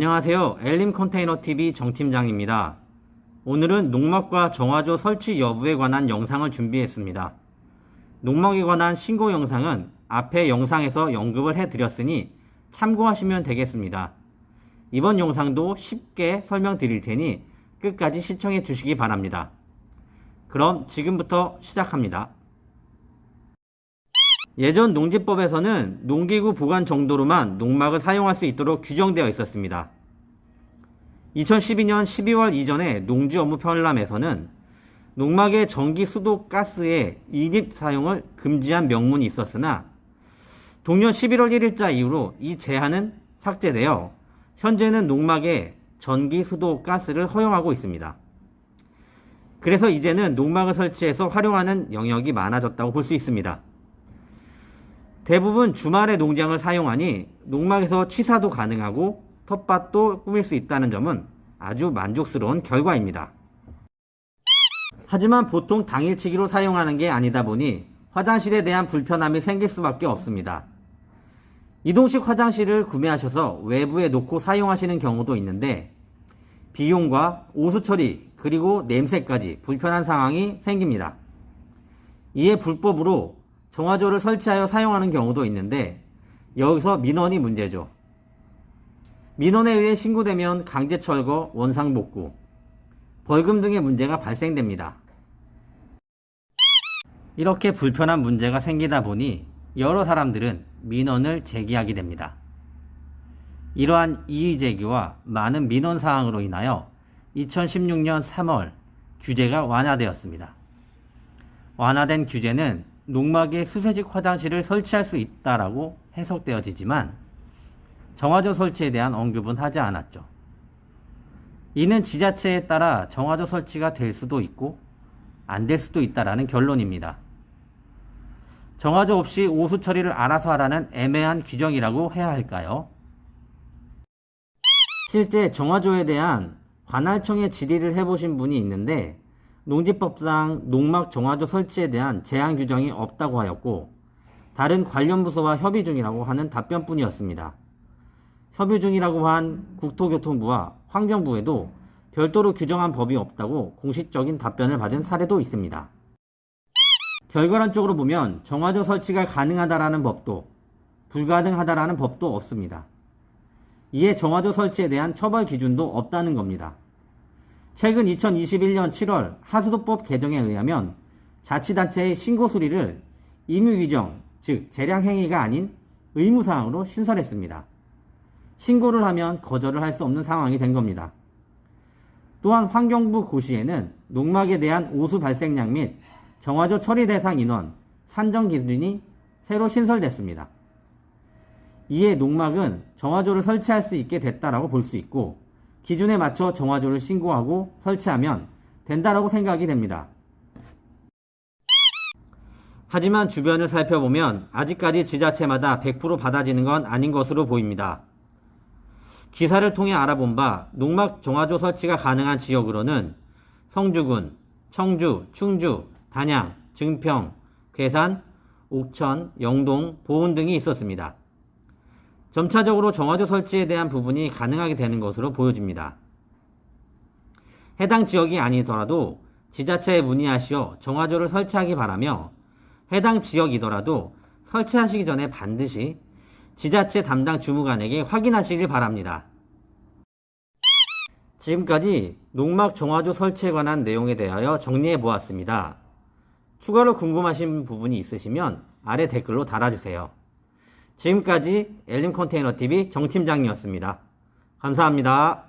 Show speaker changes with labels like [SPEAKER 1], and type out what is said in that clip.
[SPEAKER 1] 안녕하세요. 엘림컨테이너TV 정팀장입니다. 오늘은 농막과 정화조 설치 여부에 관한 영상을 준비했습니다. 농막에 관한 신고 영상은 앞에 영상에서 언급을 해드렸으니 참고하시면 되겠습니다. 이번 영상도 쉽게 설명드릴 테니 끝까지 시청해 주시기 바랍니다. 그럼 지금부터 시작합니다. 예전 농지법에서는 농기구 보관 정도로만 농막을 사용할 수 있도록 규정되어 있었습니다. 2012년 12월 이전에 농지업무편람에서는 농막의 전기 수도 가스의 인입 사용을 금지한 명문이 있었으나 동년 11월 1일자 이후로 이 제한은 삭제되어 현재는 농막에 전기 수도 가스를 허용하고 있습니다. 그래서 이제는 농막을 설치해서 활용하는 영역이 많아졌다고 볼 수 있습니다. 대부분 주말에 농장을 사용하니 농막에서 취사도 가능하고 텃밭도 꾸밀 수 있다는 점은 아주 만족스러운 결과입니다. 하지만 보통 당일치기로 사용하는 게 아니다 보니 화장실에 대한 불편함이 생길 수밖에 없습니다. 이동식 화장실을 구매하셔서 외부에 놓고 사용하시는 경우도 있는데 비용과 오수 처리 그리고 냄새까지 불편한 상황이 생깁니다. 이에 불법으로 정화조를 설치하여 사용하는 경우도 있는데 여기서 민원이 문제죠. 민원에 의해 신고되면 강제 철거, 원상복구, 벌금 등의 문제가 발생됩니다. 이렇게 불편한 문제가 생기다 보니 여러 사람들은 민원을 제기하게 됩니다. 이러한 이의제기와 많은 민원 사항으로 인하여 2016년 3월 규제가 완화되었습니다. 완화된 규제는 농막에 수세식 화장실을 설치할 수 있다라고 해석되어지지만 정화조 설치에 대한 언급은 하지 않았죠. 이는 지자체에 따라 정화조 설치가 될 수도 있고 안 될 수도 있다라는 결론입니다. 정화조 없이 오수 처리를 알아서 하라는 애매한 규정이라고 해야 할까요? 실제 정화조에 대한 관할청에 질의를 해보신 분이 있는데 농지법상 농막 정화조 설치에 대한 제한 규정이 없다고 하였고 다른 관련 부서와 협의 중이라고 하는 답변뿐이었습니다. 협의 중이라고 한 국토교통부와 환경부에도 별도로 규정한 법이 없다고 공식적인 답변을 받은 사례도 있습니다. 결과론적으로 보면 정화조 설치가 가능하다라는 법도 불가능하다라는 법도 없습니다. 이에 정화조 설치에 대한 처벌 기준도 없다는 겁니다. 최근 2021년 7월 하수도법 개정에 의하면 자치단체의 신고 수리를 임의규정, 즉 재량행위가 아닌 의무사항으로 신설했습니다. 신고를 하면 거절을 할 수 없는 상황이 된 겁니다. 또한 환경부 고시에는 농막에 대한 오수 발생량 및 정화조 처리 대상 인원, 산정 기준이 새로 신설됐습니다. 이에 농막은 정화조를 설치할 수 있게 됐다라고 볼 수 있고 기준에 맞춰 정화조를 신고하고 설치하면 된다라고 생각이 됩니다. 하지만 주변을 살펴보면 아직까지 지자체마다 100% 받아지는 건 아닌 것으로 보입니다. 기사를 통해 알아본 바 농막 정화조 설치가 가능한 지역으로는 성주군, 청주, 충주, 단양, 증평, 괴산, 옥천, 영동, 보은 등이 있었습니다. 점차적으로 정화조 설치에 대한 부분이 가능하게 되는 것으로 보여집니다. 해당 지역이 아니더라도 지자체에 문의하시어 정화조를 설치하기 바라며 해당 지역이더라도 설치하시기 전에 반드시 지자체 담당 주무관에게 확인하시길 바랍니다. 지금까지 농막 정화조 설치에 관한 내용에 대하여 정리해 보았습니다. 추가로 궁금하신 부분이 있으시면 아래 댓글로 달아주세요. 지금까지 엘림컨테이너TV 정팀장이었습니다. 감사합니다.